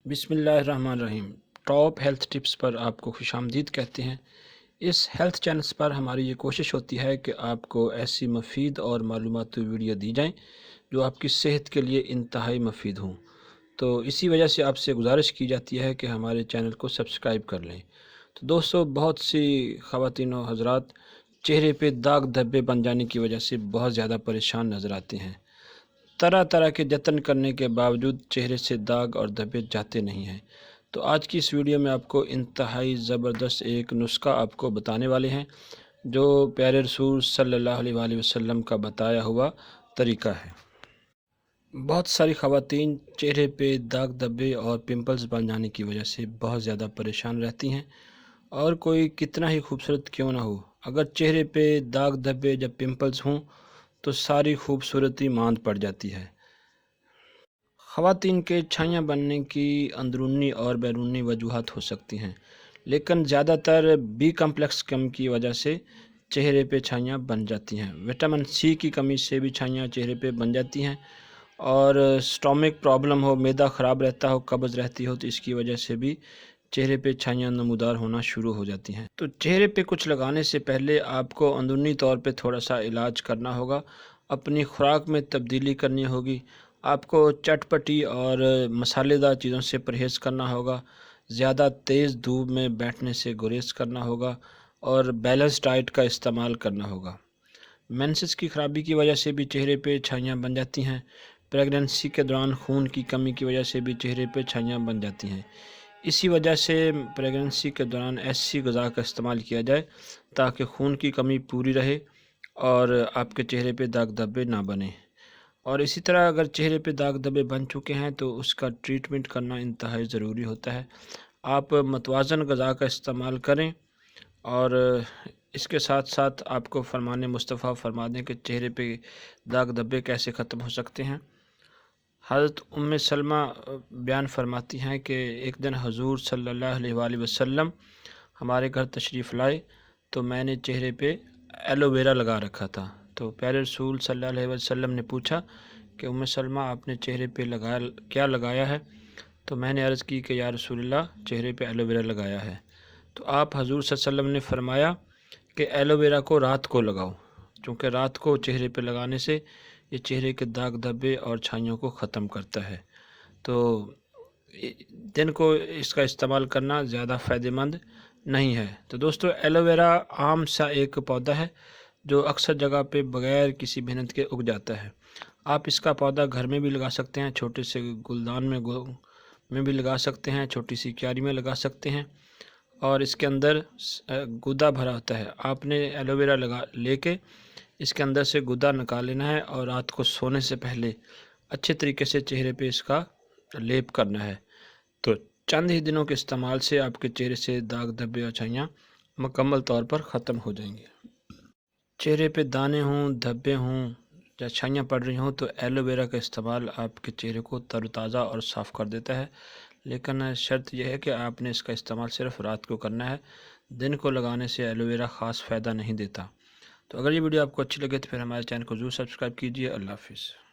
बिस्मिल्लाहिर्रहमानिर्रहीम। Top health tips पर आपको खुशामदीद कहते हैं। इस हेल्थ चैनल्स पर हमारी ये कोशिश होती है कि आपको ऐसी मुफीद और मालूमाती वीडियो दी जाएं जो आपकी सेहत के लिए इंतहाई मुफीद हों। तो इसी वजह से आपसे गुजारिश की जाती है कि हमारे चैनल को सब्सक्राइब कर लें। तो दोस्तों, बहुत सी ख़वातीन और हज़रात चेहरे पे दाग धब्बे बन जाने की वजह से बहुत ज़्यादा परेशान नज़र आते हैं। तरह तरह के जतन करने के बावजूद चेहरे से दाग और धब्बे जाते नहीं हैं। तो आज की इस वीडियो में आपको इंतहाई ज़बरदस्त एक नुस्खा आपको बताने वाले हैं जो प्यारे रसूल सल्लल्लाहु अलैहि वसल्लम का बताया हुआ तरीका है। बहुत सारी ख़वातीन चेहरे पे दाग धब्बे और पिंपल्स बन जाने की वजह से बहुत ज़्यादा परेशान रहती हैं, और कोई कितना ही खूबसूरत क्यों ना हो, अगर चेहरे पे दाग धब्बे जब पिंपल्स हों तो सारी खूबसूरती मांद पड़ जाती है। ख़वातीन के छाइयाँ बनने की अंदरूनी और बैरूनी वजूहात हो सकती हैं, लेकिन ज़्यादातर बी कम्प्लेक्स कमी की वजह से चेहरे पे छाइयाँ बन जाती हैं। विटामिन सी की कमी से भी छाइयाँ चेहरे पे बन जाती हैं, और स्टोमिक प्रॉब्लम हो, मैदा ख़राब रहता हो, कब्ज़ रहती हो, तो इसकी वजह से भी चेहरे पे छाइयाँ नमूदार होना शुरू हो जाती हैं। तो चेहरे पे कुछ लगाने से पहले आपको अंदरूनी तौर पे थोड़ा सा इलाज करना होगा, अपनी खुराक में तब्दीली करनी होगी। आपको चटपटी और मसालेदार चीज़ों से परहेज़ करना होगा, ज़्यादा तेज़ धूप में बैठने से गुरेज करना होगा, और बैलेंस डाइट का इस्तेमाल करना होगा। मेंसेस की ख़राबी की वजह से भी चेहरे पे छाइयाँ बन जाती हैं। प्रेगनेंसी के दौरान खून की कमी की वजह से भी चेहरे पे छाइयाँ बन जाती हैं। इसी वजह से प्रेगनेंसी के दौरान ऐसी ग़िज़ा का इस्तेमाल किया जाए ताकि खून की कमी पूरी रहे और आपके चेहरे पे दाग धब्बे ना बने। और इसी तरह अगर चेहरे पे दाग धब्बे बन चुके हैं तो उसका ट्रीटमेंट करना इंतहाई ज़रूरी होता है। आप मतवाज़न ग़िज़ा का इस्तेमाल करें, और इसके साथ साथ आपको फरमान मुस्तफ़ा फरमा दें कि चेहरे पे दाग धब्बे कैसे ख़त्म हो सकते हैं। हज़रत उम्मे सलमा बयान फरमाती हैं कि एक दिन हुज़ूर सल्लल्लाहु अलैहि वसल्लम हमारे घर तशरीफ़ लाए, तो मैंने चेहरे पे एलोवेरा लगा रखा था। तो प्यारे रसूल सल्लल्लाहु अलैहि वसल्लम ने पूछा कि उम्मे सलमा, आपने चेहरे पे क्या लगाया है? तो मैंने अर्ज़ की कि या रसूलल्लाह, चेहरे पे एलोवेरा लगाया है। तो आप हज़ूर सल्लल्लाहु अलैहि वसल्लम ने फरमाया कि एलोवेरा को रात को लगाओ, क्योंकि रात को चेहरे पे लगाने से ये चेहरे के दाग धब्बे और छाइयों को ख़त्म करता है। तो दिन को इसका इस्तेमाल करना ज़्यादा फ़ायदेमंद नहीं है। तो दोस्तों, एलोवेरा आम सा एक पौधा है जो अक्सर जगह पे बग़ैर किसी मेहनत के उग जाता है। आप इसका पौधा घर में भी लगा सकते हैं, छोटे से गुलदान में भी लगा सकते हैं, छोटी सी क्यारी में लगा सकते हैं, और इसके अंदर गूदा भरा होता है। आपने एलोवेरा लेके इसके अंदर से गूदा निकाल लेना है, और रात को सोने से पहले अच्छे तरीके से चेहरे पे इसका लेप करना है। तो चंद ही दिनों के इस्तेमाल से आपके चेहरे से दाग धब्बे और छाइयाँ मुकम्मल तौर पर ख़त्म हो जाएंगी। चेहरे पे दाने हों, धब्बे हों या छाइयाँ पड़ रही हों, तो एलोवेरा का इस्तेमाल आपके चेहरे को तरोताज़ा और साफ़ कर देता है। लेकिन शर्त यह है कि आपने इसका इस्तेमाल सिर्फ़ रात को करना है। दिन को लगाने से एलोवेरा ख़ास फ़ायदा नहीं देता। तो अगर ये वीडियो आपको अच्छी लगे तो फिर हमारे चैनल को ज़रूर सब्सक्राइब कीजिए। अल्लाह हाफ़िज़।